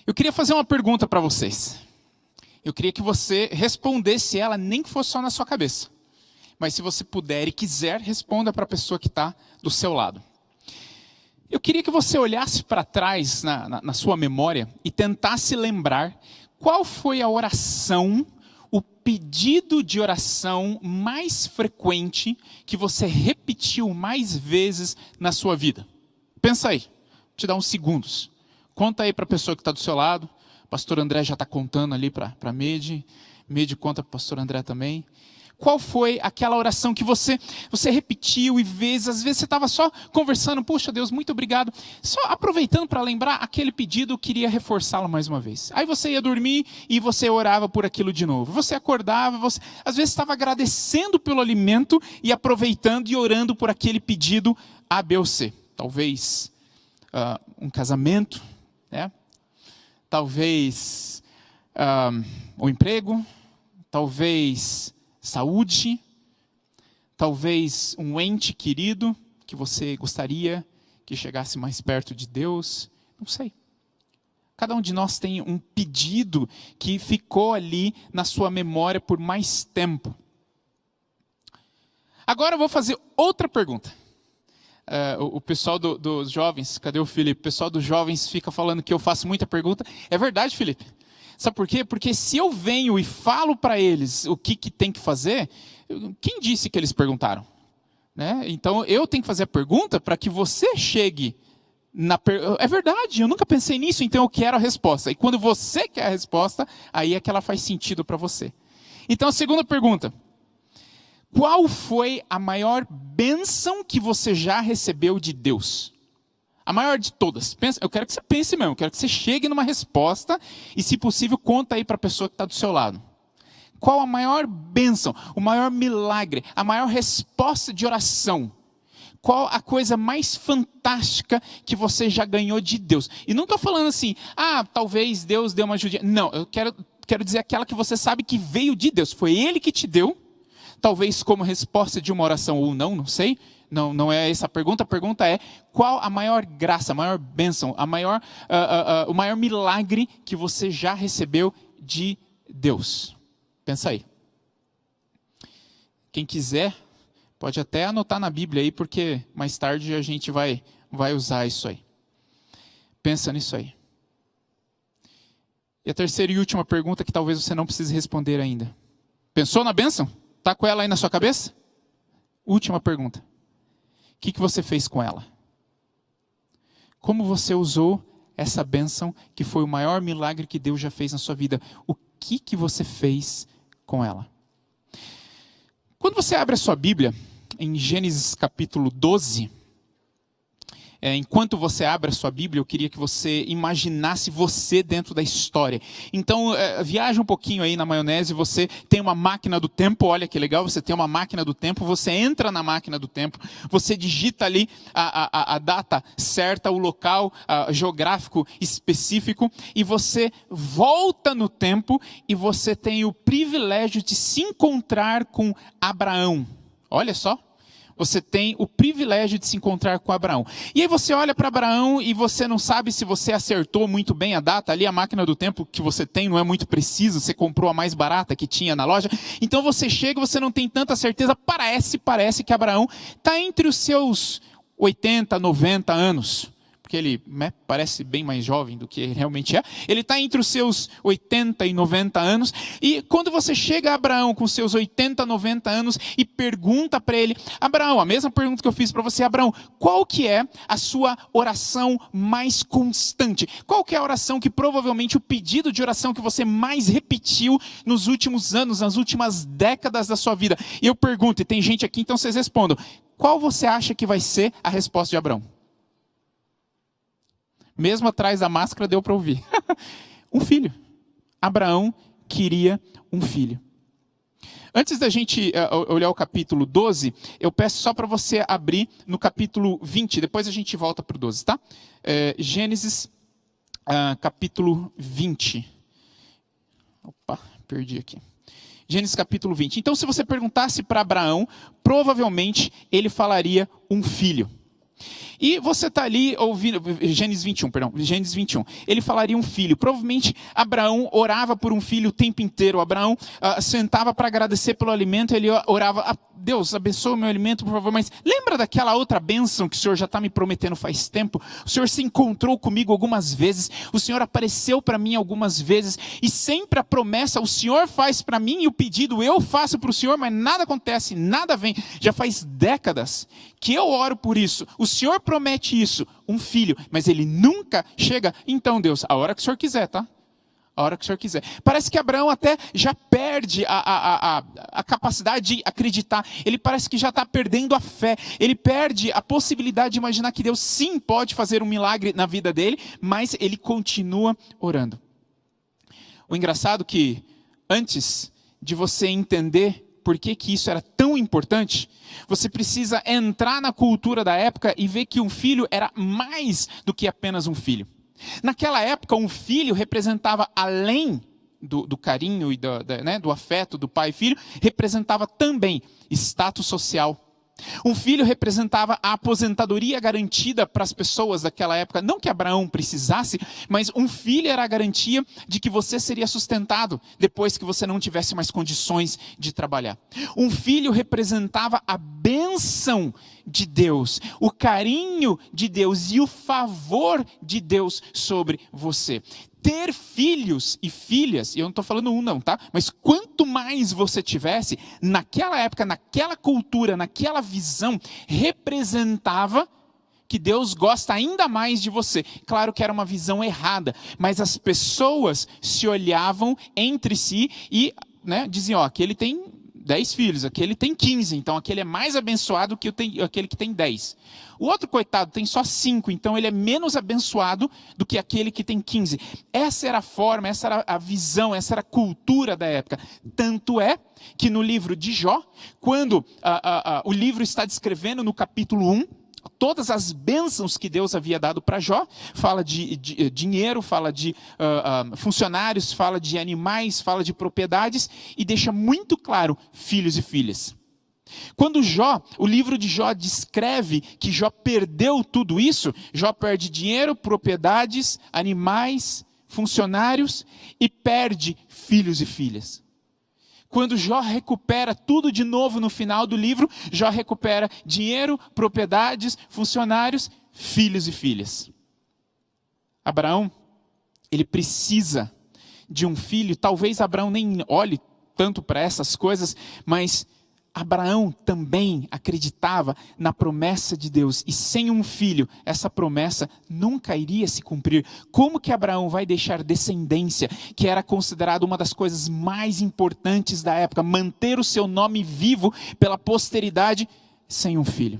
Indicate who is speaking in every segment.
Speaker 1: Eu queria fazer uma pergunta para vocês. Eu queria que você respondesse ela, nem que fosse só na sua cabeça. Mas se você puder e quiser, responda para a pessoa que está do seu lado. Eu queria que você olhasse para trás na sua memória e tentasse lembrar qual foi a oração, o pedido de oração mais frequente que você repetiu mais vezes na sua vida. Pensa aí, vou te dar uns segundos. Conta aí para a pessoa que está do seu lado. O pastor André já está contando ali para a Medi. Medi conta para o pastor André também. Qual foi aquela oração que você repetiu e às vezes você estava só conversando, puxa Deus, muito obrigado. Só aproveitando para lembrar aquele pedido, eu queria reforçá-lo mais uma vez. Aí você ia dormir e você orava por aquilo de novo. Você acordava, às vezes estava agradecendo pelo alimento e aproveitando e orando por aquele pedido A, B ou C. Talvez um casamento, né? Talvez um emprego, talvez saúde, talvez um ente querido que você gostaria que chegasse mais perto de Deus, não sei. Cada um de nós tem um pedido que ficou ali na sua memória por mais tempo. Agora eu vou fazer outra pergunta. O pessoal dos jovens, cadê o Felipe? O pessoal dos jovens fica falando que eu faço muita pergunta. É verdade, Felipe? Sabe por quê? Porque se eu venho e falo para eles o que tem que fazer, quem disse que eles perguntaram? Né? Então eu tenho que fazer a pergunta para que você chegue na É verdade, eu nunca pensei nisso, então eu quero a resposta. E quando você quer a resposta, aí é que ela faz sentido para você. Então a segunda pergunta. Qual foi a maior bênção que você já recebeu de Deus? A maior de todas. Eu quero que você pense mesmo, eu quero que você chegue numa resposta e, se possível, conta aí para a pessoa que está do seu lado. Qual a maior bênção, o maior milagre, a maior resposta de oração? Qual a coisa mais fantástica que você já ganhou de Deus? E não estou falando assim, talvez Deus deu uma ajudinha. Não, eu quero dizer aquela que você sabe que veio de Deus. Foi Ele que te deu, talvez como resposta de uma oração ou não sei. Não é essa a pergunta é qual a maior graça, a maior bênção, o maior milagre que você já recebeu de Deus? Pensa aí. Quem quiser, pode até anotar na Bíblia aí, porque mais tarde a gente vai usar isso aí. Pensa nisso aí. E a terceira e última pergunta que talvez você não precise responder ainda. Pensou na bênção? Está com ela aí na sua cabeça? Última pergunta. O que você fez com ela? Como você usou essa bênção que foi o maior milagre que Deus já fez na sua vida? O que você fez com ela? Quando você abre a sua Bíblia, em Gênesis capítulo 12, enquanto você abre a sua Bíblia, eu queria que você imaginasse você dentro da história. Então, viaja um pouquinho aí na maionese, você tem uma máquina do tempo, olha que legal, você tem uma máquina do tempo, você entra na máquina do tempo, você digita ali a data certa, o local geográfico específico, e você volta no tempo e você tem o privilégio de se encontrar com Abraão. Olha só. Você tem o privilégio de se encontrar com Abraão. E aí você olha para Abraão e você não sabe se você acertou muito bem a data. Ali a máquina do tempo que você tem não é muito precisa. Você comprou a mais barata que tinha na loja. Então você chega e você não tem tanta certeza. Parece que Abraão está entre os seus 80, 90 anos. Porque ele parece bem mais jovem do que ele realmente é. Ele está entre os seus 80 e 90 anos. E quando você chega a Abraão com seus 80, 90 anos e pergunta para ele, Abraão, a mesma pergunta que eu fiz para você, Abraão, qual que é a sua oração mais constante? Qual que é a oração que provavelmente, o pedido de oração que você mais repetiu nos últimos anos, nas últimas décadas da sua vida? E eu pergunto, e tem gente aqui, então vocês respondam, qual você acha que vai ser a resposta de Abraão? Mesmo atrás da máscara deu para ouvir. Um filho. Abraão queria um filho. Antes da gente olhar o capítulo 12, eu peço só para você abrir no capítulo 20. Depois a gente volta para o 12, tá? Gênesis, capítulo 20. Opa, perdi aqui. Gênesis capítulo 20. Então, se você perguntasse para Abraão, provavelmente ele falaria um filho. E você está ali ouvindo, Gênesis 21. Ele falaria um filho. Provavelmente Abraão orava por um filho o tempo inteiro. Abraão sentava para agradecer pelo alimento, ele orava, Deus, abençoa o meu alimento, por favor. Mas lembra daquela outra bênção que o Senhor já está me prometendo faz tempo? O Senhor se encontrou comigo algumas vezes, o Senhor apareceu para mim algumas vezes, e sempre a promessa o Senhor faz para mim e o pedido eu faço para o Senhor, mas nada acontece, nada vem. Já faz décadas que eu oro por isso. O Senhor promete isso, um filho, mas ele nunca chega. Então, Deus, a hora que o Senhor quiser, tá? A hora que o Senhor quiser. Parece que Abraão até já perde a capacidade de acreditar. Ele parece que já está perdendo a fé. Ele perde a possibilidade de imaginar que Deus sim pode fazer um milagre na vida dele, mas ele continua orando. O engraçado é que antes de você entender por que isso era tão importante, você precisa entrar na cultura da época e ver que um filho era mais do que apenas um filho. Naquela época, um filho representava, além do carinho e do afeto do pai e filho, representava também status social. Um filho representava a aposentadoria garantida para as pessoas daquela época. Não que Abraão precisasse, mas um filho era a garantia de que você seria sustentado depois que você não tivesse mais condições de trabalhar. Um filho representava a bênção de Deus, o carinho de Deus e o favor de Deus sobre você. Ter filhos e filhas, e eu não estou falando um não, tá? Mas quanto mais você tivesse, naquela época, naquela cultura, naquela visão, representava que Deus gosta ainda mais de você. Claro que era uma visão errada, mas as pessoas se olhavam entre si e diziam, ó, aquele tem 10 filhos, aquele tem 15, então aquele é mais abençoado que aquele que tem 10. O outro coitado tem só 5, então ele é menos abençoado do que aquele que tem 15. Essa era a forma, essa era a visão, essa era a cultura da época. Tanto é que no livro de Jó, quando o livro está descrevendo no capítulo 1, todas as bênçãos que Deus havia dado para Jó, fala de dinheiro, fala de funcionários, fala de animais, fala de propriedades, e deixa muito claro, filhos e filhas. Quando o livro de Jó descreve que Jó perdeu tudo isso, Jó perde dinheiro, propriedades, animais, funcionários, e perde filhos e filhas. Quando Jó recupera tudo de novo no final do livro, Jó recupera dinheiro, propriedades, funcionários, filhos e filhas. Abraão, ele precisa de um filho. Talvez Abraão nem olhe tanto para essas coisas, mas Abraão também acreditava na promessa de Deus, e sem um filho, essa promessa nunca iria se cumprir. Como que Abraão vai deixar descendência, que era considerado uma das coisas mais importantes da época, manter o seu nome vivo pela posteridade, sem um filho?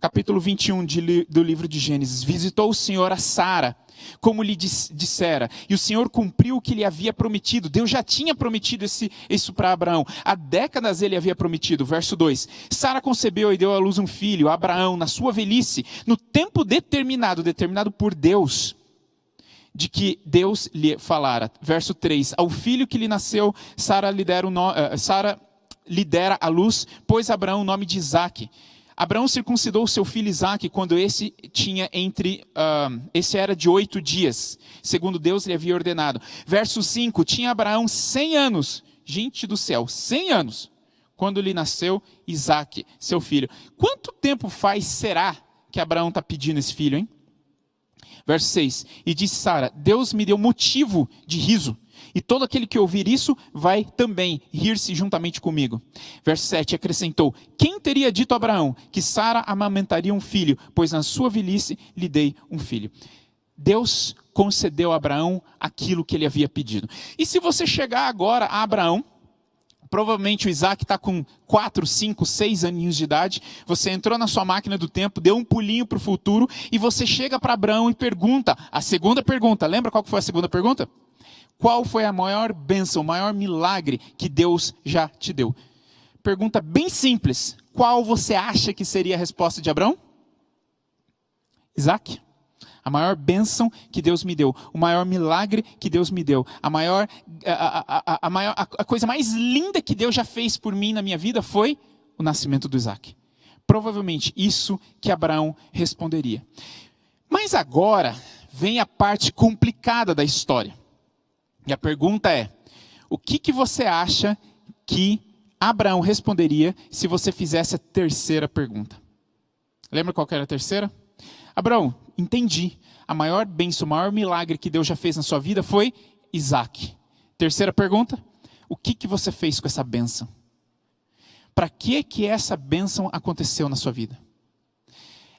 Speaker 1: Capítulo 21 do livro de Gênesis. Visitou o Senhor a Sara, como lhe dissera, e o Senhor cumpriu o que lhe havia prometido. Deus já tinha prometido isso para Abraão. Há décadas ele havia prometido. Verso 2. Sara concebeu e deu à luz um filho, a Abraão, na sua velhice, no tempo determinado por Deus, de que Deus lhe falara. Verso 3. Ao filho que lhe nasceu, Sara lhe dera à luz, pôs Abraão o nome de Isaque. Abraão circuncidou seu filho Isaque quando esse era de 8 dias, segundo Deus lhe havia ordenado. Verso 5, tinha Abraão 100 anos, gente do céu, 100 anos, quando lhe nasceu Isaque, seu filho. Quanto tempo será que Abraão está pedindo esse filho, hein? Verso 6, e disse Sara, Deus me deu motivo de riso, e todo aquele que ouvir isso vai também rir-se juntamente comigo. Verso 7, acrescentou, quem teria dito a Abraão que Sara amamentaria um filho, pois na sua velhice lhe dei um filho. Deus concedeu a Abraão aquilo que ele havia pedido. E se você chegar agora a Abraão, provavelmente o Isaac está com 4, 5, 6 aninhos de idade, você entrou na sua máquina do tempo, deu um pulinho para o futuro, e você chega para Abraão e pergunta, a segunda pergunta, lembra qual que foi a segunda pergunta? Qual foi a maior bênção, o maior milagre que Deus já te deu? Pergunta bem simples, qual você acha que seria a resposta de Abraão? Isaac. A maior bênção que Deus me deu, o maior milagre que Deus me deu, a coisa mais linda que Deus já fez por mim na minha vida foi o nascimento do Isaac. provavelmente isso que Abraão responderia. Mas agora vem a parte complicada da história. E a pergunta é, o que você acha que Abraão responderia se você fizesse a terceira pergunta? Lembra qual que era a terceira? Abraão, entendi. A maior bênção, o maior milagre que Deus já fez na sua vida foi Isaac. Terceira pergunta, o que você fez com essa bênção? Para que essa bênção aconteceu na sua vida?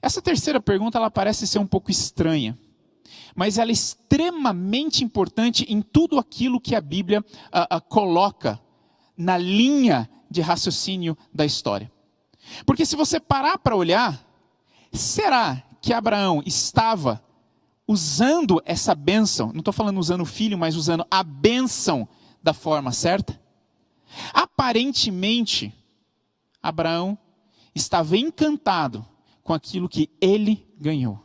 Speaker 1: Essa terceira pergunta, ela parece ser um pouco estranha, mas ela é extremamente importante em tudo aquilo que a Bíblia coloca na linha de raciocínio da história. Porque se você parar para olhar, será que Abraão estava usando essa bênção, não estou falando usando o filho, mas usando a bênção da forma certa? Aparentemente, Abraão estava encantado com aquilo que ele ganhou.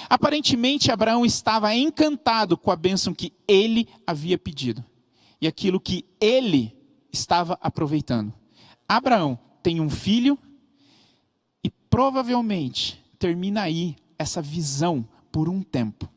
Speaker 1: Aparentemente, Abraão estava encantado com a bênção que ele havia pedido e aquilo que ele estava aproveitando. Abraão tem um filho e provavelmente termina aí essa visão por um tempo.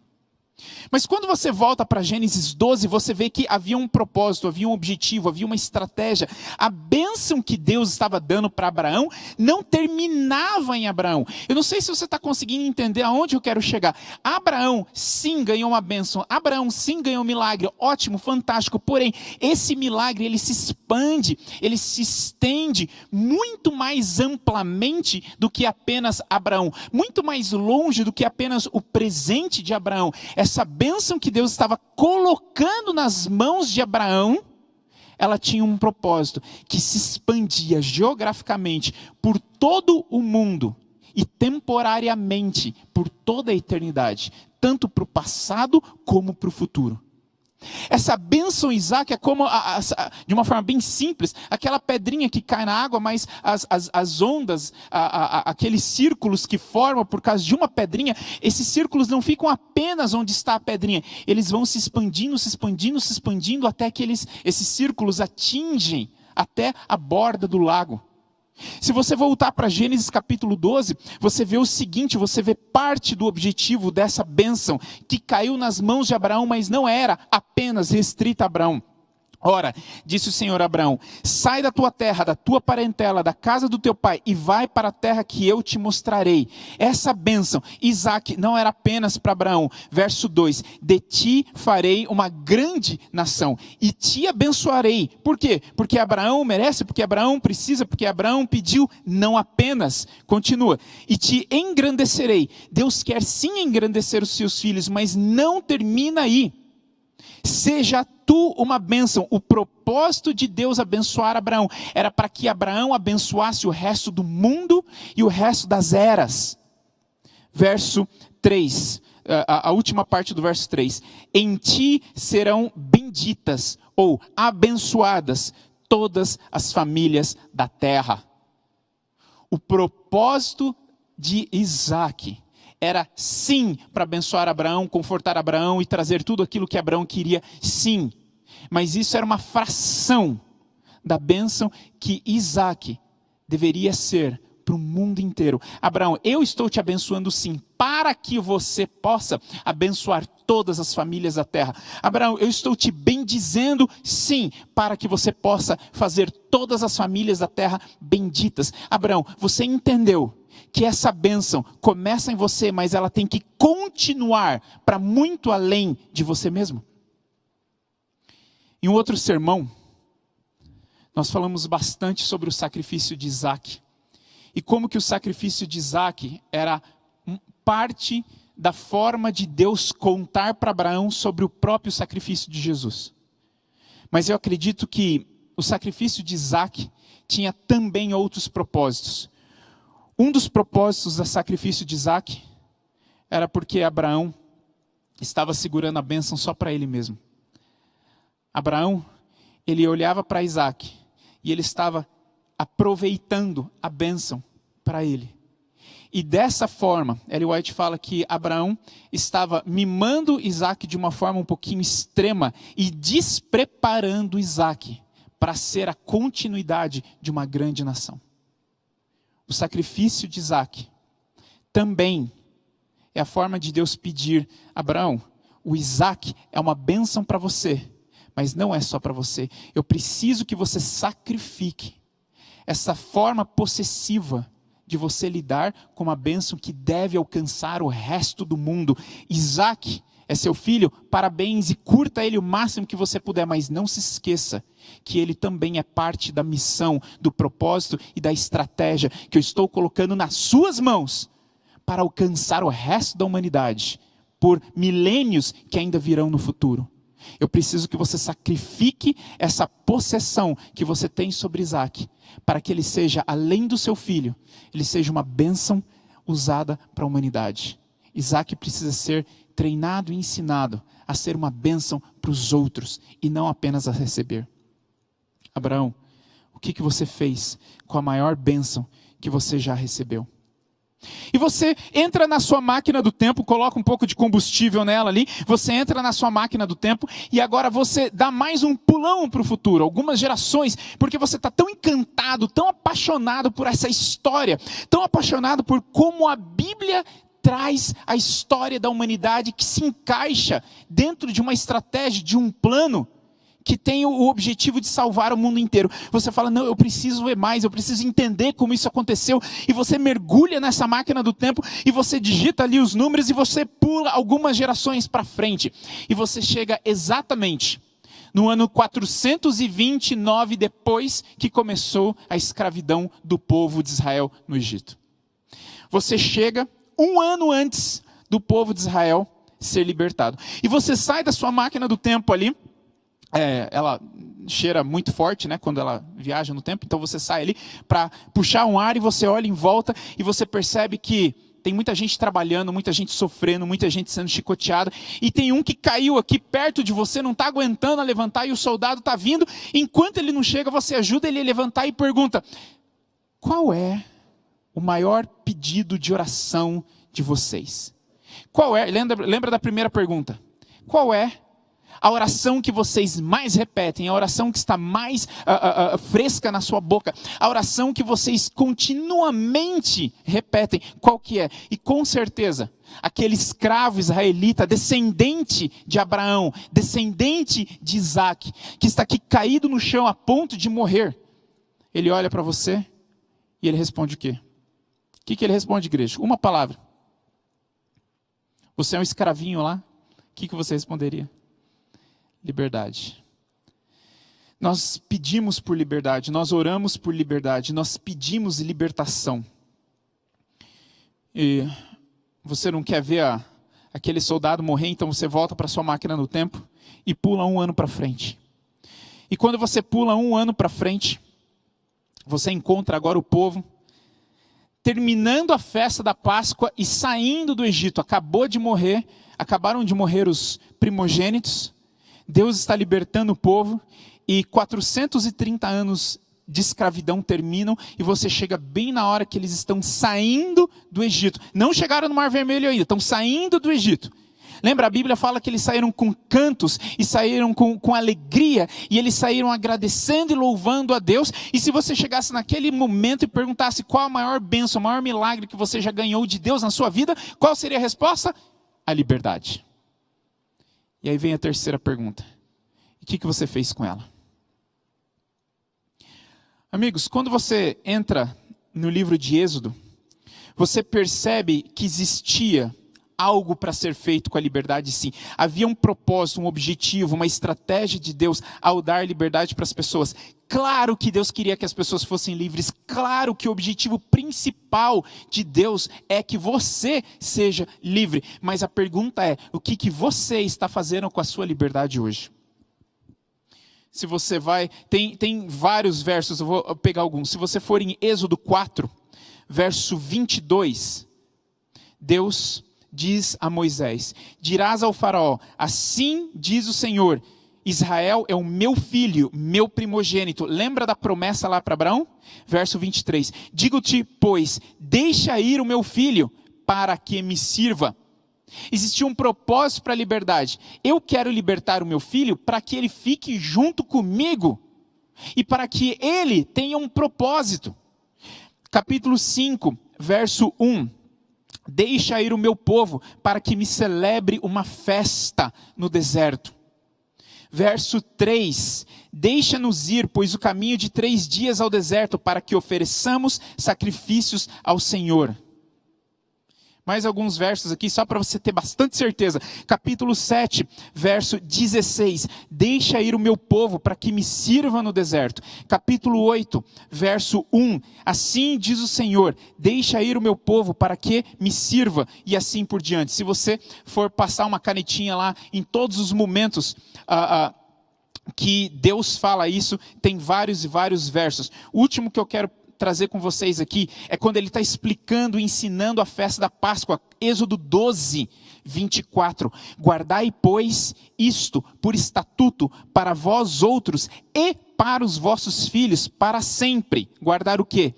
Speaker 1: Mas quando você volta para Gênesis 12, você vê que havia um propósito, havia um objetivo, havia uma estratégia. A bênção que Deus estava dando para Abraão não terminava em Abraão. Eu não sei se você está conseguindo entender aonde eu quero chegar. Abraão sim ganhou uma bênção, Abraão sim ganhou um milagre, ótimo, fantástico. Porém, esse milagre ele se expande, ele se estende muito mais amplamente do que apenas Abraão. Muito mais longe do que apenas o presente de Abraão. Essa bênção que Deus estava colocando nas mãos de Abraão, ela tinha um propósito que se expandia geograficamente por todo o mundo e temporariamente por toda a eternidade, tanto para o passado como para o futuro. Essa bênção Isaac é como, de uma forma bem simples, aquela pedrinha que cai na água, mas as ondas, aqueles círculos que formam por causa de uma pedrinha, esses círculos não ficam apenas onde está a pedrinha, eles vão se expandindo, se expandindo, se expandindo, até que esses círculos atingem até a borda do lago. Se você voltar para Gênesis capítulo 12, você vê o seguinte, você vê parte do objetivo dessa bênção que caiu nas mãos de Abraão, mas não era apenas restrita a Abraão. Ora, disse o Senhor a Abraão, sai da tua terra, da tua parentela, da casa do teu pai e vai para a terra que eu te mostrarei. Essa bênção, Isaac, não era apenas para Abraão. Verso 2, de ti farei uma grande nação e te abençoarei. Por quê? Porque Abraão merece, porque Abraão precisa, porque Abraão pediu, não apenas. Continua, e te engrandecerei. Deus quer sim engrandecer os seus filhos, mas não termina aí. Seja tu uma bênção. O propósito de Deus abençoar Abraão era para que Abraão abençoasse o resto do mundo e o resto das eras. Verso 3, a última parte do verso 3. Em ti serão benditas ou abençoadas todas as famílias da terra. O propósito de Isaac era sim para abençoar Abraão, confortar Abraão e trazer tudo aquilo que Abraão queria, sim. Mas isso era uma fração da bênção que Isaac deveria ser para o mundo inteiro. Abraão, eu estou te abençoando sim, para que você possa abençoar todas as famílias da terra. Abraão, eu estou te bendizendo sim, para que você possa fazer todas as famílias da terra benditas. Abraão, você entendeu que essa bênção começa em você, mas ela tem que continuar para muito além de você mesmo? Em um outro sermão, nós falamos bastante sobre o sacrifício de Isaac. E como que o sacrifício de Isaac era parte da forma de Deus contar para Abraão sobre o próprio sacrifício de Jesus. Mas eu acredito que o sacrifício de Isaac tinha também outros propósitos. Um dos propósitos do sacrifício de Isaac era porque Abraão estava segurando a bênção só para ele mesmo. Abraão, ele olhava para Isaac e ele estava aproveitando a bênção para ele. E dessa forma, Ellen White fala que Abraão estava mimando Isaac de uma forma um pouquinho extrema e despreparando Isaac para ser a continuidade de uma grande nação. O sacrifício de Isaac também é a forma de Deus pedir: Abraão, o Isaac é uma bênção para você, mas não é só para você. Eu preciso que você sacrifique essa forma possessiva de você lidar com uma bênção que deve alcançar o resto do mundo. Isaac é seu filho, parabéns, e curta ele o máximo que você puder, mas não se esqueça que ele também é parte da missão, do propósito e da estratégia que eu estou colocando nas suas mãos para alcançar o resto da humanidade por milênios que ainda virão no futuro. Eu preciso que você sacrifique essa possessão que você tem sobre Isaac, para que ele seja, além do seu filho, ele seja uma bênção usada para a humanidade. Isaac precisa ser treinado e ensinado a ser uma bênção para os outros e não apenas a receber. Abraão, o que você fez com a maior bênção que você já recebeu? E você entra na sua máquina do tempo, coloca um pouco de combustível nela ali, você entra na sua máquina do tempo e agora você dá mais um pulão para o futuro, algumas gerações, porque você está tão encantado, tão apaixonado por essa história, tão apaixonado por como a Bíblia traz a história da humanidade que se encaixa dentro de uma estratégia, de um plano que tem o objetivo de salvar o mundo inteiro. Você fala: não, eu preciso ver mais, eu preciso entender como isso aconteceu. E você mergulha nessa máquina do tempo e você digita ali os números e você pula algumas gerações para frente. E você chega exatamente no ano 429 depois que começou a escravidão do povo de Israel no Egito. Você chega um ano antes do povo de Israel ser libertado. E você sai da sua máquina do tempo ali. Ela cheira muito forte, né, quando ela viaja no tempo. Então você sai ali para puxar um ar e você olha em volta e você percebe que tem muita gente trabalhando, muita gente sofrendo, muita gente sendo chicoteada. E tem um que caiu aqui perto de você, não está aguentando a levantar e o soldado está vindo. Enquanto ele não chega, você ajuda ele a levantar e pergunta: qual é o maior pedido de oração de vocês? Qual é? Lembra da primeira pergunta? Qual é a oração que vocês mais repetem, a oração que está mais fresca na sua boca, a oração que vocês continuamente repetem? Qual que é? E com certeza, aquele escravo israelita, descendente de Abraão, descendente de Isaac, que está aqui caído no chão a ponto de morrer, ele olha para você e ele responde o quê? O que ele responde, igreja? Uma palavra. Você é um escravinho lá? O que você responderia? Liberdade. Nós pedimos por liberdade, nós oramos por liberdade, nós pedimos libertação. E você não quer ver aquele soldado morrer, então você volta para sua máquina no tempo e pula um ano para frente. E quando você pula um ano para frente, você encontra agora o povo terminando a festa da Páscoa e saindo do Egito. Acabaram de morrer os primogênitos. Deus está libertando o povo e 430 anos de escravidão terminam e você chega bem na hora que eles estão saindo do Egito. Não chegaram no Mar Vermelho ainda, estão saindo do Egito. Lembra, a Bíblia fala que eles saíram com cantos e saíram com alegria e eles saíram agradecendo e louvando a Deus. E se você chegasse naquele momento e perguntasse qual a maior bênção, o maior milagre que você já ganhou de Deus na sua vida, qual seria a resposta? A liberdade. E aí vem a terceira pergunta: o que você fez com ela? Amigos, quando você entra no livro de Êxodo, você percebe que existia algo para ser feito com a liberdade, sim. Havia um propósito, um objetivo, uma estratégia de Deus ao dar liberdade para as pessoas. Claro que Deus queria que as pessoas fossem livres. Claro que o objetivo principal de Deus é que você seja livre. Mas a pergunta é: o que você está fazendo com a sua liberdade hoje? Se você vai... Tem vários versos, eu vou pegar alguns. Se você for em Êxodo 4, verso 22, Deus diz a Moisés: dirás ao faraó, assim diz o Senhor, Israel é o meu filho, meu primogênito. Lembra da promessa lá para Abraão? Verso 23, digo-te, pois, deixa ir o meu filho, para que me sirva. Existia um propósito para a liberdade. Eu quero libertar o meu filho para que ele fique junto comigo, e para que ele tenha um propósito. Capítulo 5, verso 1. Deixa ir o meu povo para que me celebre uma festa no deserto. Verso 3. Deixa-nos ir, pois o caminho de 3 dias ao deserto, para que ofereçamos sacrifícios ao Senhor. Mais alguns versos aqui, só para você ter bastante certeza. Capítulo 7, verso 16. Deixa ir o meu povo para que me sirva no deserto. Capítulo 8, verso 1. Assim diz o Senhor, deixa ir o meu povo para que me sirva. E assim por diante. Se você for passar uma canetinha lá, em todos os momentos que Deus fala isso, tem vários e vários versos. O último que eu quero trazer com vocês aqui é quando ele está explicando, ensinando a festa da Páscoa. Êxodo 12, 24. Guardai, pois, isto por estatuto para vós outros e para os vossos filhos para sempre. Guardar o quê?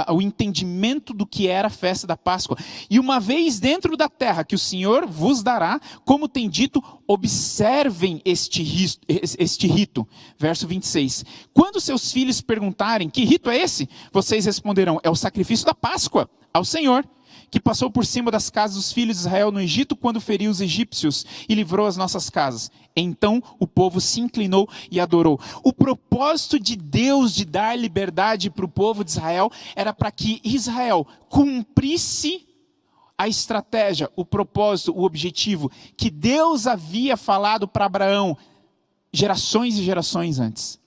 Speaker 1: O entendimento do que era a festa da Páscoa. E uma vez dentro da terra que o Senhor vos dará, como tem dito, observem este rito. Verso 26. Quando seus filhos perguntarem, que rito é esse? Vocês responderão, é o sacrifício da Páscoa ao Senhor, que passou por cima das casas dos filhos de Israel no Egito, quando feriu os egípcios e livrou as nossas casas. Então o povo se inclinou e adorou. O propósito de Deus de dar liberdade para o povo de Israel era para que Israel cumprisse a estratégia, o propósito, o objetivo que Deus havia falado para Abraão gerações e gerações antes.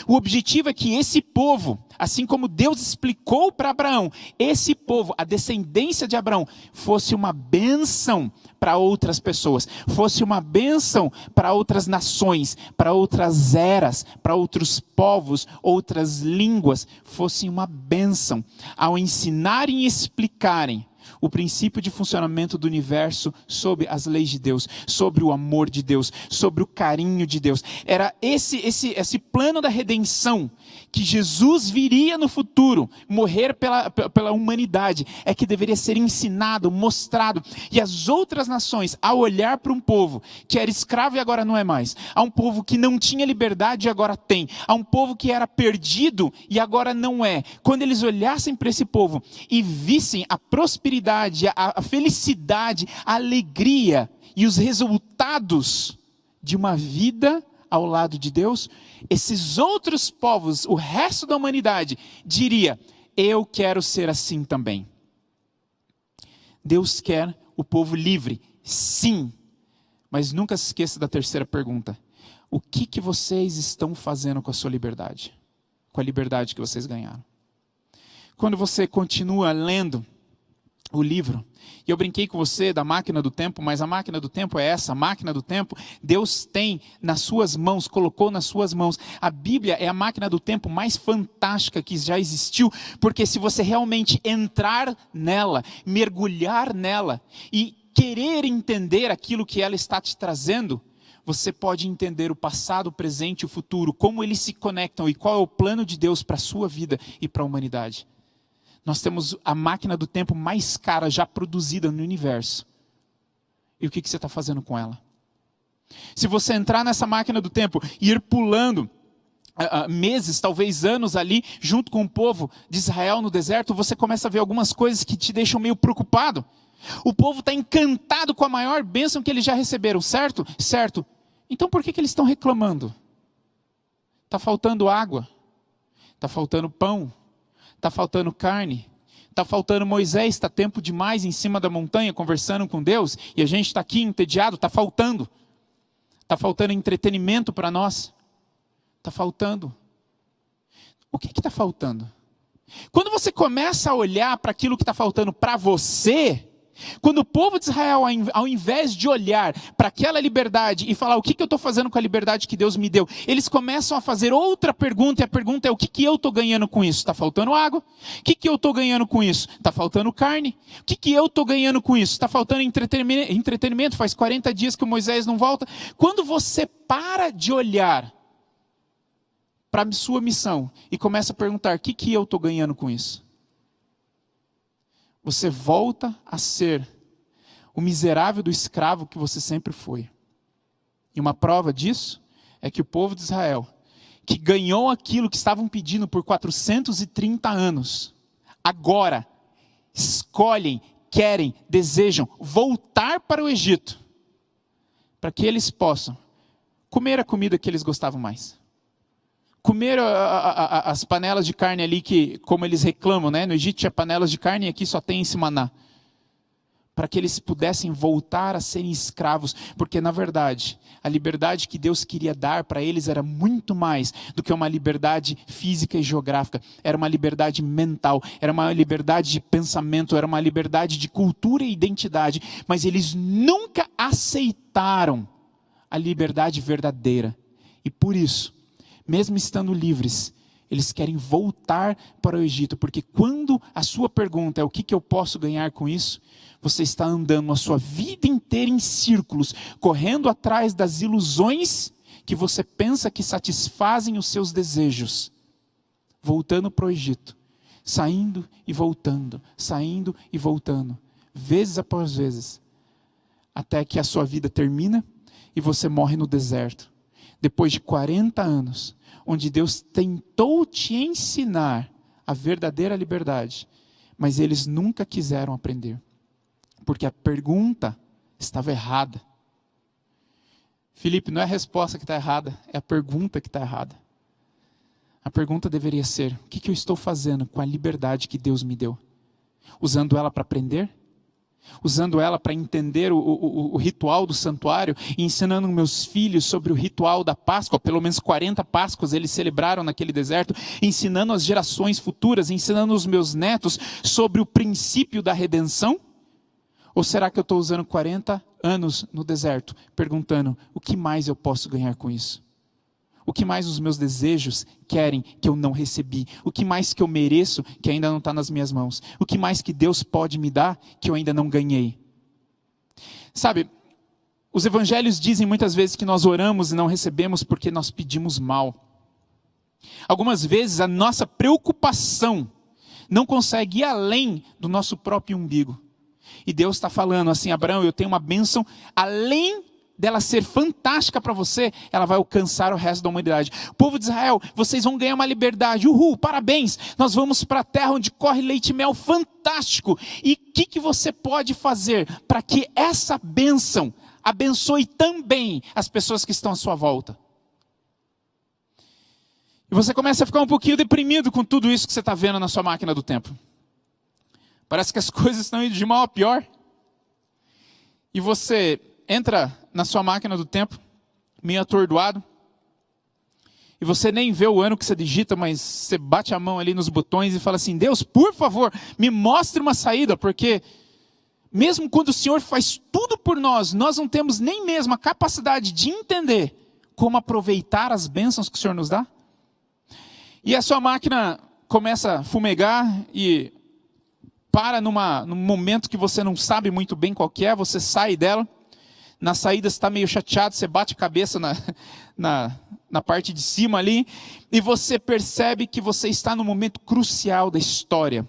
Speaker 1: O objetivo é que esse povo, assim como Deus explicou para Abraão, esse povo, a descendência de Abraão, fosse uma bênção para outras pessoas, fosse uma bênção para outras nações, para outras eras, para outros povos, outras línguas, fosse uma bênção ao ensinarem e explicarem o princípio de funcionamento do universo sob as leis de Deus, sobre o amor de Deus, sobre o carinho de Deus. Era esse plano da redenção, que Jesus viria no futuro, morrer pela humanidade, é que deveria ser ensinado, mostrado. E as outras nações, ao olhar para um povo que era escravo e agora não é mais, a um povo que não tinha liberdade e agora tem, a um povo que era perdido e agora não é, quando eles olhassem para esse povo e vissem a prosperidade, a felicidade, a alegria e os resultados de uma vida ao lado de Deus, esses outros povos, o resto da humanidade, diria, eu quero ser assim também. Deus quer o povo livre, sim, mas nunca se esqueça da terceira pergunta. O que vocês estão fazendo com a sua liberdade? Com a liberdade que vocês ganharam? Quando você continua lendo o livro, e eu brinquei com você da máquina do tempo, mas a máquina do tempo é essa, a máquina do tempo, Deus tem nas suas mãos, colocou nas suas mãos. A Bíblia é a máquina do tempo mais fantástica que já existiu, porque se você realmente entrar nela, mergulhar nela, e querer entender aquilo que ela está te trazendo, você pode entender o passado, o presente e o futuro, como eles se conectam e qual é o plano de Deus para a sua vida e para a humanidade. Nós temos a máquina do tempo mais cara já produzida no universo. E o que você está fazendo com ela? Se você entrar nessa máquina do tempo e ir pulando meses, talvez anos ali, junto com o povo de Israel no deserto, você começa a ver algumas coisas que te deixam meio preocupado. O povo está encantado com a maior bênção que eles já receberam, certo? Certo. Então por que eles estão reclamando? Está faltando água, está faltando pão, está faltando carne, está faltando Moisés, está tempo demais em cima da montanha conversando com Deus, e a gente está aqui entediado, está faltando entretenimento para nós, está faltando. O que está faltando? Quando você começa a olhar para aquilo que está faltando para você, quando o povo de Israel, ao invés de olhar para aquela liberdade e falar o que eu estou fazendo com a liberdade que Deus me deu, eles começam a fazer outra pergunta, e a pergunta é o que eu estou ganhando com isso? Está faltando água? O que eu estou ganhando com isso? Está faltando carne? O que eu estou ganhando com isso? Está faltando entretenimento? Faz 40 dias que o Moisés não volta. Quando você para de olhar para a sua missão e começa a perguntar o que eu estou ganhando com isso, você volta a ser o miserável do escravo que você sempre foi. E uma prova disso é que o povo de Israel, que ganhou aquilo que estavam pedindo por 430 anos, agora escolhem, querem, desejam voltar para o Egito, para que eles possam comer a comida que eles gostavam mais. Comer as panelas de carne ali que, como eles reclamam, né? No Egito tinha panelas de carne e aqui só tem esse maná. Para que eles pudessem voltar a serem escravos, porque na verdade, a liberdade que Deus queria dar para eles era muito mais do que uma liberdade física e geográfica, era uma liberdade mental, era uma liberdade de pensamento, era uma liberdade de cultura e identidade, mas eles nunca aceitaram a liberdade verdadeira, e por isso, mesmo estando livres, eles querem voltar para o Egito, porque quando a sua pergunta é o que eu posso ganhar com isso, você está andando a sua vida inteira em círculos, correndo atrás das ilusões que você pensa que satisfazem os seus desejos, voltando para o Egito, saindo e voltando, vezes após vezes, até que a sua vida termina e você morre no deserto, depois de 40 anos, onde Deus tentou te ensinar a verdadeira liberdade, mas eles nunca quiseram aprender, porque a pergunta estava errada. Felipe, não é a resposta que está errada, é a pergunta que está errada. A pergunta deveria ser, o que eu estou fazendo com a liberdade que Deus me deu? Usando ela para aprender? Usando ela para entender o ritual do santuário, e ensinando meus filhos sobre o ritual da Páscoa, pelo menos 40 Páscoas eles celebraram naquele deserto, ensinando as gerações futuras, ensinando os meus netos sobre o princípio da redenção? Ou será que eu estou usando 40 anos no deserto, perguntando, o que mais eu posso ganhar com isso? O que mais os meus desejos querem que eu não recebi? O que mais que eu mereço que ainda não está nas minhas mãos? O que mais que Deus pode me dar que eu ainda não ganhei? Sabe, os evangelhos dizem muitas vezes que nós oramos e não recebemos porque nós pedimos mal. Algumas vezes a nossa preocupação não consegue ir além do nosso próprio umbigo. E Deus está falando assim, Abraão, eu tenho uma bênção, além dela ser fantástica para você, ela vai alcançar o resto da humanidade. Povo de Israel, vocês vão ganhar uma liberdade, uhul, parabéns, nós vamos para a terra onde corre leite e mel, fantástico. E o que você pode fazer para que essa bênção abençoe também as pessoas que estão à sua volta? E você começa a ficar um pouquinho deprimido com tudo isso que você está vendo na sua máquina do tempo. Parece que as coisas estão indo de mal a pior. E você entra na sua máquina do tempo, meio atordoado, e você nem vê o ano que você digita, mas você bate a mão ali nos botões e fala assim, Deus, por favor, me mostre uma saída, porque mesmo quando o Senhor faz tudo por nós, nós não temos nem mesmo a capacidade de entender como aproveitar as bênçãos que o Senhor nos dá. E a sua máquina começa a fumegar e para num momento que você não sabe muito bem qual que é, você sai dela. Na saída você está meio chateado, você bate a cabeça na parte de cima ali, e você percebe que você está no momento crucial da história.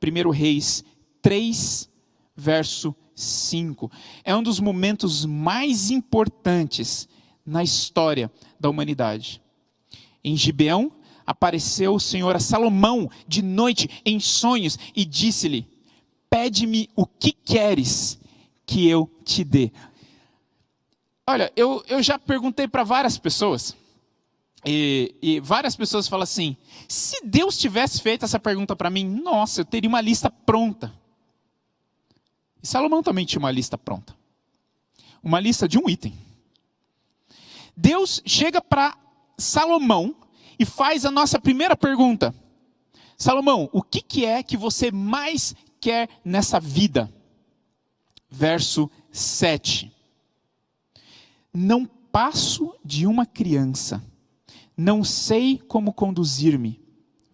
Speaker 1: 1 Reis 3, verso 5. É um dos momentos mais importantes na história da humanidade. Em Gibeão, apareceu o Senhor a Salomão de noite em sonhos e disse-lhe, pede-me o que queres que eu te dê. Olha, eu já perguntei para várias pessoas, e várias pessoas falam assim, se Deus tivesse feito essa pergunta para mim, nossa, eu teria uma lista pronta. E Salomão também tinha uma lista pronta. Uma lista de um item. Deus chega para Salomão e faz a nossa primeira pergunta. Salomão, o que é que você mais quer nessa vida? Verso 7. Não passo de uma criança, não sei como conduzir-me.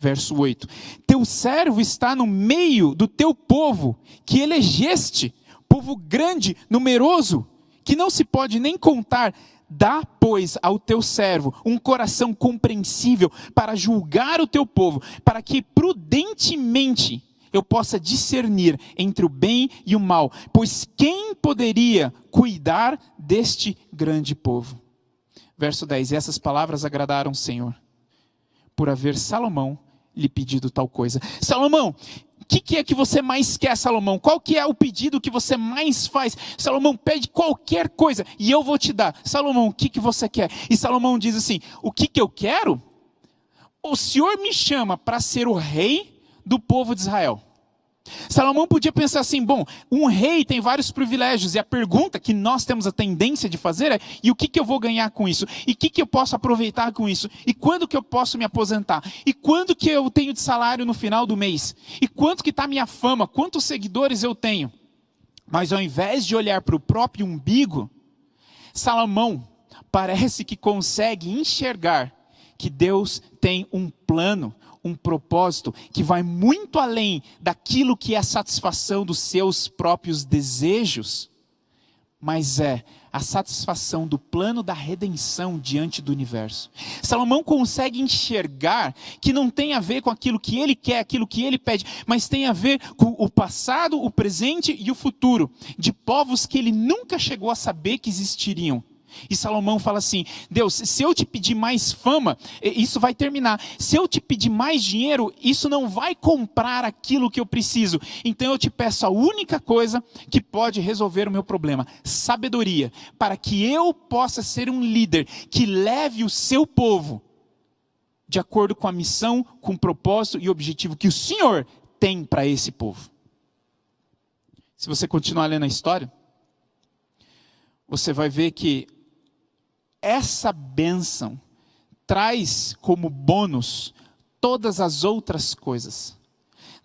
Speaker 1: Verso 8. Teu servo está no meio do teu povo, que elegeste, povo grande, numeroso, que não se pode nem contar. Dá, pois, ao teu servo um coração compreensível para julgar o teu povo, para que prudentemente eu possa discernir entre o bem e o mal, pois quem poderia cuidar deste grande povo? Verso 10, e essas palavras agradaram o Senhor, por haver Salomão lhe pedido tal coisa. Salomão, que é que você mais quer, Salomão? Qual que é o pedido que você mais faz? Salomão, pede qualquer coisa e eu vou te dar. Salomão, o que você quer? E Salomão diz assim, o que eu quero? O Senhor me chama para ser o rei do povo de Israel. Salomão podia pensar assim, bom, um rei tem vários privilégios, e a pergunta que nós temos a tendência de fazer é, e o que eu vou ganhar com isso? E o que eu posso aproveitar com isso? E quando que eu posso me aposentar? E quando que eu tenho de salário no final do mês? E quanto que está a minha fama? Quantos seguidores eu tenho? Mas ao invés de olhar para o próprio umbigo, Salomão parece que consegue enxergar que Deus tem um plano, um propósito que vai muito além daquilo que é a satisfação dos seus próprios desejos, mas é a satisfação do plano da redenção diante do universo. Salomão consegue enxergar que não tem a ver com aquilo que ele quer, aquilo que ele pede, mas tem a ver com o passado, o presente e o futuro, de povos que ele nunca chegou a saber que existiriam. E Salomão fala assim, Deus, se eu te pedir mais fama, isso vai terminar. Se eu te pedir mais dinheiro, isso não vai comprar aquilo que eu preciso. Então eu te peço a única coisa que pode resolver o meu problema, sabedoria, para que eu possa ser um líder que leve o seu povo de acordo com a missão, com o propósito e objetivo que o Senhor tem para esse povo. Se você continuar lendo a história, você vai ver que essa bênção traz como bônus todas as outras coisas.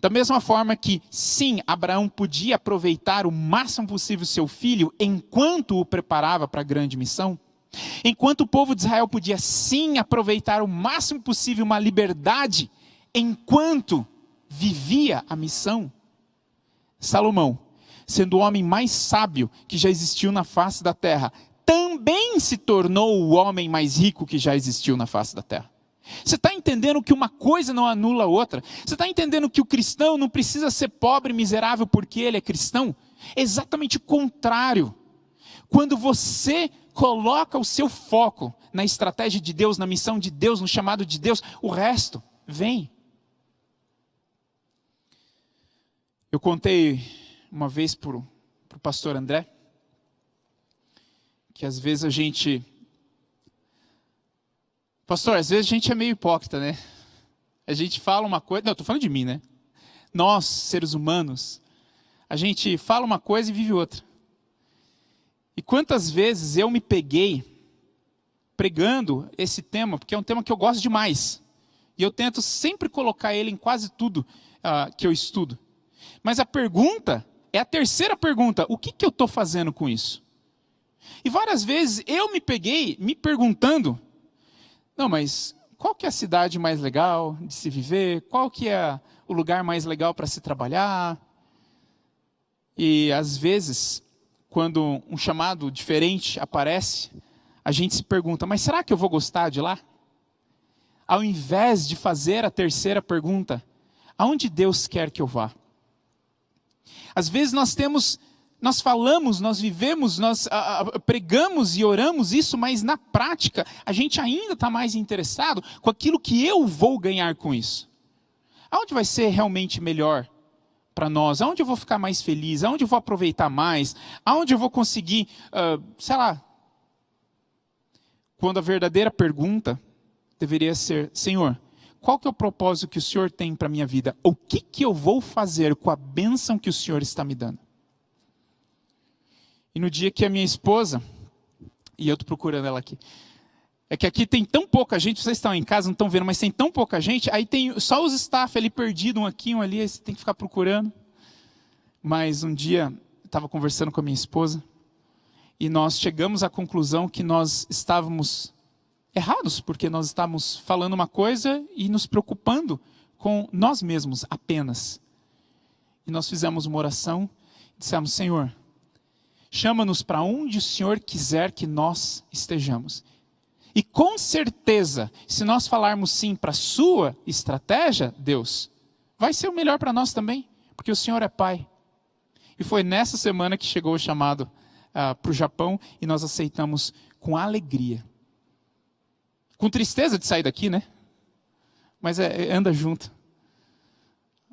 Speaker 1: Da mesma forma que, sim, Abraão podia aproveitar o máximo possível seu filho enquanto o preparava para a grande missão, enquanto o povo de Israel podia, sim, aproveitar o máximo possível uma liberdade enquanto vivia a missão, Salomão, sendo o homem mais sábio que já existiu na face da terra, também se tornou o homem mais rico que já existiu na face da terra. Você está entendendo que uma coisa não anula a outra? Você está entendendo que o cristão não precisa ser pobre e miserável porque ele é cristão? Exatamente o contrário. Quando você coloca o seu foco na estratégia de Deus, na missão de Deus, no chamado de Deus, o resto vem. Eu contei uma vez para o pastor André, que às vezes a gente... Pastor, às vezes a gente é meio hipócrita, né? A gente fala uma coisa... Não, estou falando de mim, né? Nós, seres humanos, a gente fala uma coisa e vive outra. E quantas vezes eu me peguei pregando esse tema, porque é um tema que eu gosto demais. E eu tento sempre colocar ele em quase tudo que eu estudo. Mas a pergunta é a terceira pergunta. O que eu estou fazendo com isso? E várias vezes eu me peguei me perguntando, não, mas qual que é a cidade mais legal de se viver? Qual que é o lugar mais legal para se trabalhar? E às vezes, quando um chamado diferente aparece, a gente se pergunta, mas será que eu vou gostar de lá? Ao invés de fazer a terceira pergunta, aonde Deus quer que eu vá? Às vezes nós falamos, nós vivemos, nós pregamos e oramos isso, mas na prática a gente ainda está mais interessado com aquilo que eu vou ganhar com isso. Aonde vai ser realmente melhor para nós? Aonde eu vou ficar mais feliz? Aonde eu vou aproveitar mais? Aonde eu vou conseguir, sei lá. Quando a verdadeira pergunta deveria ser, Senhor, qual que é o propósito que o Senhor tem para a minha vida? O que eu vou fazer com a bênção que o Senhor está me dando? E no dia que a minha esposa, e eu estou procurando ela aqui, é que aqui tem tão pouca gente, vocês estão em casa, não estão vendo, mas tem tão pouca gente, aí tem só os staff ali perdidos, um aqui, um ali, aí você tem que ficar procurando. Mas um dia, eu estava conversando com a minha esposa, e nós chegamos à conclusão que nós estávamos errados, porque nós estávamos falando uma coisa e nos preocupando com nós mesmos apenas. E nós fizemos uma oração, e dissemos, Senhor, chama-nos para onde o Senhor quiser que nós estejamos. E com certeza, se nós falarmos sim para a sua estratégia, Deus, vai ser o melhor para nós também, porque o Senhor é Pai. E foi nessa semana que chegou o chamado para o Japão e nós aceitamos com alegria. Com tristeza de sair daqui, né? Mas anda junto.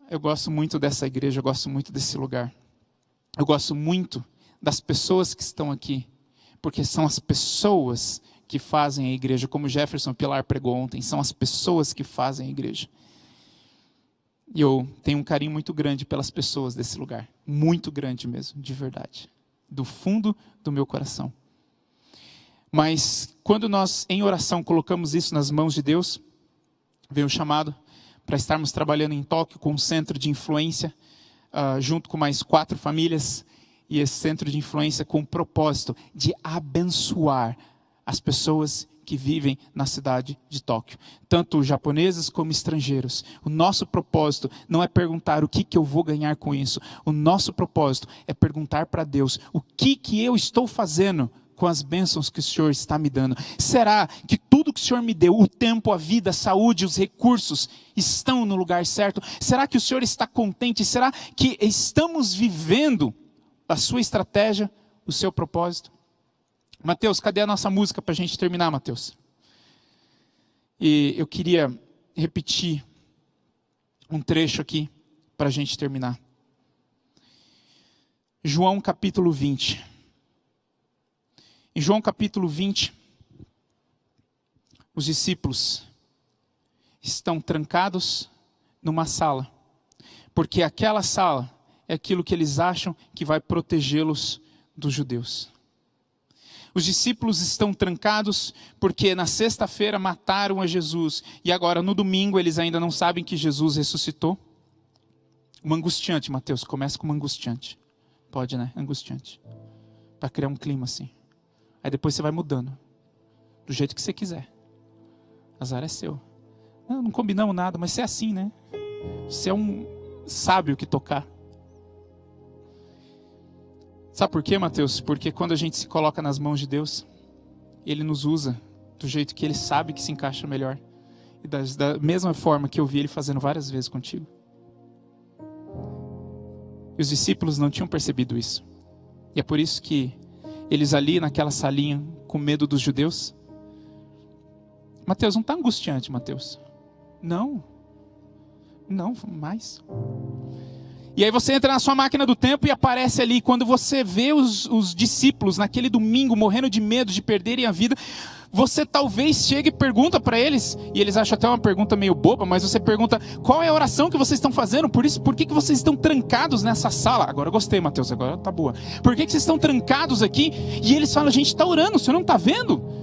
Speaker 1: eu gosto muito dessa igreja, eu gosto muito desse lugar. Eu gosto muito das pessoas que estão aqui, porque são as pessoas que fazem a igreja, como Jefferson Pilar pregou ontem, são as pessoas que fazem a igreja. E eu tenho um carinho muito grande pelas pessoas desse lugar, muito grande mesmo, de verdade, do fundo do meu coração. Mas quando nós, em oração, colocamos isso nas mãos de Deus, veio o chamado para estarmos trabalhando em Tóquio com um centro de influência, junto com mais 4 famílias, e esse centro de influência com o propósito de abençoar as pessoas que vivem na cidade de Tóquio, tanto japoneses como estrangeiros. O nosso propósito não é perguntar o que eu vou ganhar com isso. O nosso propósito é perguntar para Deus o que eu estou fazendo com as bênçãos que o Senhor está me dando. Será que tudo que o Senhor me deu, o tempo, a vida, a saúde, os recursos, estão no lugar certo? Será que o Senhor está contente? Será que estamos vivendo a sua estratégia, o seu propósito? Mateus, cadê a nossa música para a gente terminar, Mateus? E eu queria repetir um trecho aqui para a gente terminar. João capítulo 20. Em João capítulo 20, os discípulos estão trancados numa sala, porque aquela sala é aquilo que eles acham que vai protegê-los dos judeus. Os discípulos estão trancados porque na sexta-feira mataram a Jesus e agora no domingo eles ainda não sabem que Jesus ressuscitou. Uma angustiante, Mateus, começa com uma angustiante. Pode, né? Angustiante. Para criar um clima assim. Aí depois você vai mudando. Do jeito que você quiser. Azar é seu. Não combinamos nada, mas você é assim, né? Você é um sábio que tocar. Sabe por quê, Mateus? Porque quando a gente se coloca nas mãos de Deus, Ele nos usa do jeito que Ele sabe que se encaixa melhor. E da mesma forma que eu vi Ele fazendo várias vezes contigo. E os discípulos não tinham percebido isso. E é por isso que eles ali naquela salinha, com medo dos judeus. Mateus, não está angustiante, Mateus? Não, mais. E aí você entra na sua máquina do tempo e aparece ali, quando você vê os discípulos naquele domingo morrendo de medo de perderem a vida, você talvez chegue e pergunta para eles, e eles acham até uma pergunta meio boba, mas você pergunta, qual é a oração que vocês estão fazendo? Por que vocês estão trancados nessa sala? Agora eu gostei, Mateus, agora tá boa. Por que vocês estão trancados aqui? E eles falam, a gente está orando, você não está vendo?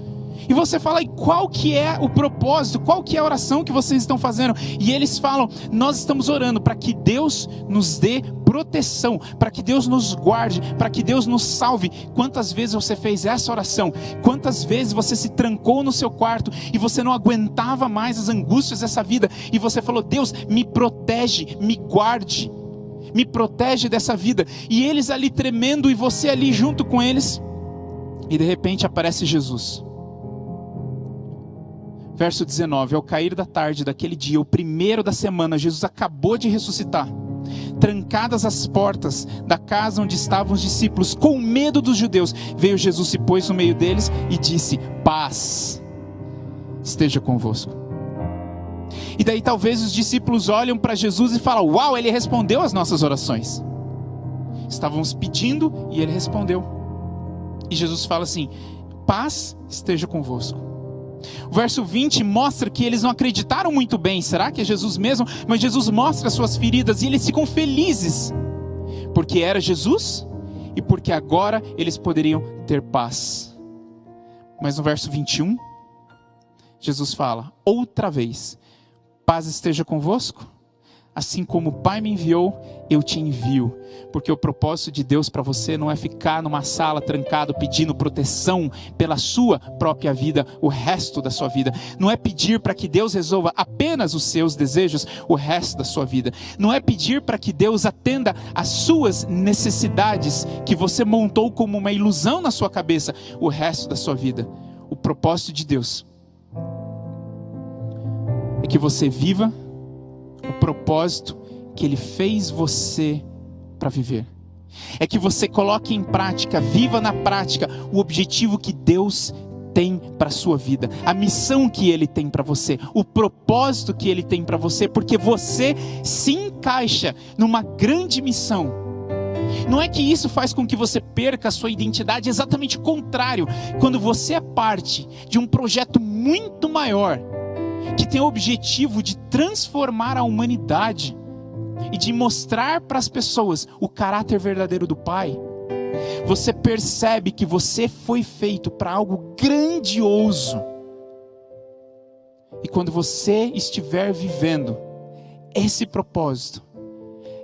Speaker 1: E você fala, e qual que é o propósito? Qual que é a oração que vocês estão fazendo? E eles falam, nós estamos orando para que Deus nos dê proteção, para que Deus nos guarde, para que Deus nos salve. Quantas vezes você fez essa oração? Quantas vezes você se trancou no seu quarto e você não aguentava mais as angústias dessa vida? E você falou, Deus, me protege, me guarde, me protege dessa vida. E eles ali tremendo e você ali junto com eles. E de repente aparece Jesus. Verso 19, ao cair da tarde daquele dia, o primeiro da semana, Jesus acabou de ressuscitar. Trancadas as portas da casa onde estavam os discípulos, com medo dos judeus, veio Jesus, se pôs no meio deles e disse, paz esteja convosco. E daí talvez os discípulos olham para Jesus e falam, uau, ele respondeu às nossas orações. Estávamos pedindo e ele respondeu. E Jesus fala assim, paz esteja convosco. O verso 20 mostra que eles não acreditaram muito bem. Será que é Jesus mesmo? Mas Jesus mostra as suas feridas e eles ficam felizes. Porque era Jesus e porque agora eles poderiam ter paz. Mas no verso 21, Jesus fala, outra vez, paz esteja convosco. Assim como o Pai me enviou, eu te envio. Porque o propósito de Deus para você não é ficar numa sala trancado pedindo proteção pela sua própria vida, o resto da sua vida. Não é pedir para que Deus resolva apenas os seus desejos, o resto da sua vida. Não é pedir para que Deus atenda às suas necessidades que você montou como uma ilusão na sua cabeça, o resto da sua vida. O propósito de Deus é que você viva o propósito que Ele fez você para viver. É que você coloque em prática, viva na prática o objetivo que Deus tem para a sua vida, a missão que Ele tem para você, o propósito que Ele tem para você, porque você se encaixa numa grande missão. Não é que isso faz com que você perca a sua identidade, é exatamente o contrário. Quando você é parte de um projeto muito maior, que tem o objetivo de transformar a humanidade e de mostrar para as pessoas o caráter verdadeiro do Pai, você percebe que você foi feito para algo grandioso. E quando você estiver vivendo esse propósito,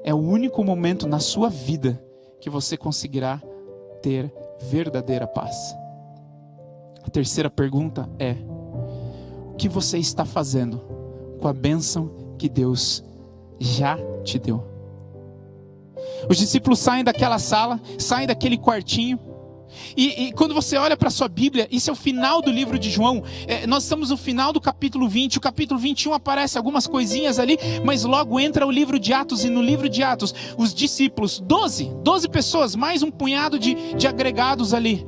Speaker 1: é o único momento na sua vida que você conseguirá ter verdadeira paz. A terceira pergunta é: o que você está fazendo com a bênção que Deus já te deu? Os discípulos saem daquela sala, saem daquele quartinho, e quando você olha para a sua Bíblia, isso é o final do livro de João, nós estamos no final do capítulo 20, o capítulo 21 aparece algumas coisinhas ali, mas logo entra o livro de Atos, e no livro de Atos, os discípulos, 12 pessoas, mais um punhado de agregados ali,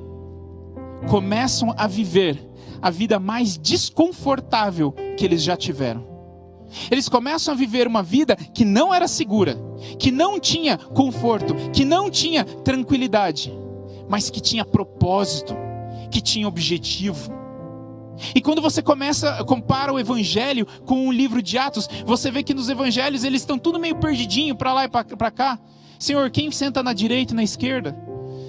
Speaker 1: começam a viver a vida mais desconfortável que eles já tiveram. Eles começam a viver uma vida que não era segura, que não tinha conforto, que não tinha tranquilidade, mas que tinha propósito, que tinha objetivo. E quando você compara o Evangelho com o livro de Atos, você vê que nos Evangelhos eles estão tudo meio perdidinho para lá e para cá. Senhor, quem senta na direita e na esquerda?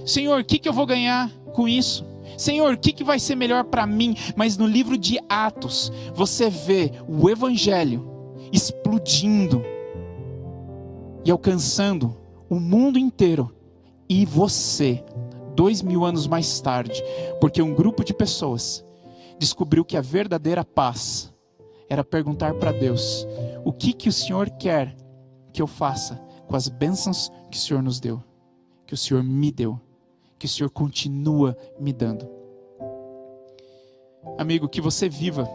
Speaker 1: Senhor, o que eu vou ganhar com isso? Senhor, o que vai ser melhor para mim? Mas no livro de Atos, você vê o Evangelho explodindo e alcançando o mundo inteiro. E você, 2000 anos mais tarde, porque um grupo de pessoas descobriu que a verdadeira paz era perguntar para Deus: o que o Senhor quer que eu faça com as bênçãos que o Senhor nos deu, que o Senhor me deu, que o Senhor continua me dando. Amigo, que você viva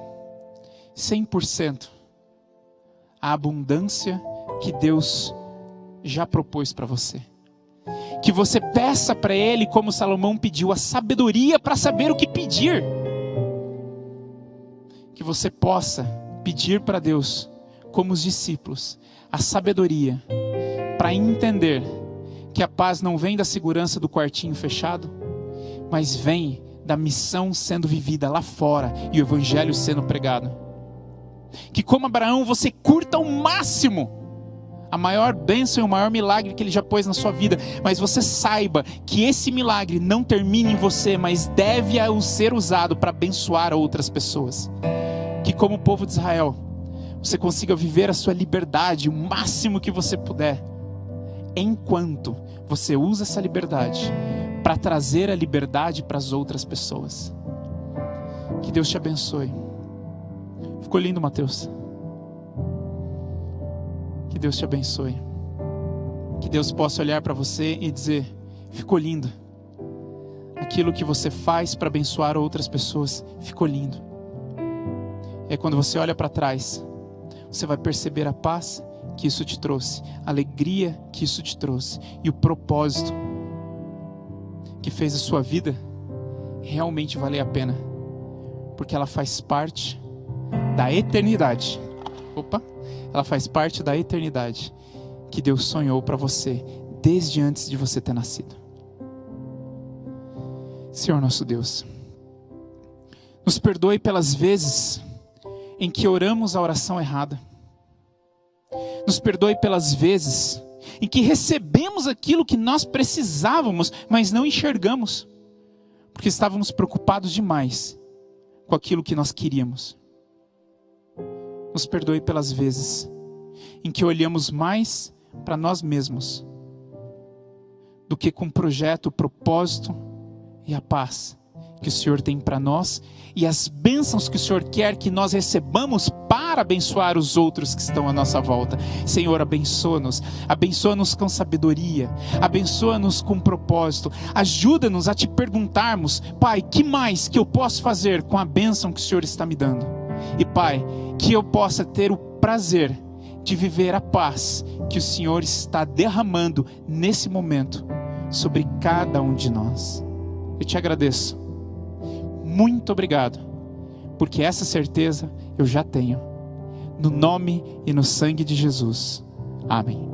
Speaker 1: 100% a abundância que Deus já propôs para você. Que você peça para Ele, como Salomão pediu, a sabedoria para saber o que pedir. Que você possa pedir para Deus, como os discípulos, a sabedoria para entender que a paz não vem da segurança do quartinho fechado, mas vem da missão sendo vivida lá fora e o Evangelho sendo pregado. Que como Abraão você curta ao máximo a maior bênção e o maior milagre que Ele já pôs na sua vida, mas você saiba que esse milagre não termina em você, mas deve ser usado para abençoar outras pessoas. Que como o povo de Israel, você consiga viver a sua liberdade o máximo que você puder, enquanto você usa essa liberdade para trazer a liberdade para as outras pessoas. Que Deus te abençoe. Ficou lindo, Mateus? Que Deus te abençoe. Que Deus possa olhar para você e dizer: ficou lindo. Aquilo que você faz para abençoar outras pessoas, ficou lindo. É quando você olha para trás, você vai perceber a paz que isso te trouxe, a alegria que isso te trouxe e o propósito que fez a sua vida realmente valer a pena, porque ela faz parte da eternidade. Ela faz parte da eternidade que Deus sonhou para você desde antes de você ter nascido. Senhor nosso Deus, nos perdoe pelas vezes em que oramos a oração errada. Nos perdoe pelas vezes em que recebemos aquilo que nós precisávamos, mas não enxergamos, porque estávamos preocupados demais com aquilo que nós queríamos. Nos perdoe pelas vezes em que olhamos mais para nós mesmos do que com o projeto, o propósito e a paz que o Senhor tem para nós e as bênçãos que o Senhor quer que nós recebamos para abençoar os outros que estão à nossa volta. Senhor, abençoa-nos com sabedoria, abençoa-nos com propósito, ajuda-nos a te perguntarmos: Pai, que mais que eu posso fazer com a bênção que o Senhor está me dando? E Pai, que eu possa ter o prazer de viver a paz que o Senhor está derramando nesse momento sobre cada um de nós. Eu te agradeço. muito obrigado, porque essa certeza eu já tenho. No nome e no sangue de Jesus. Amém.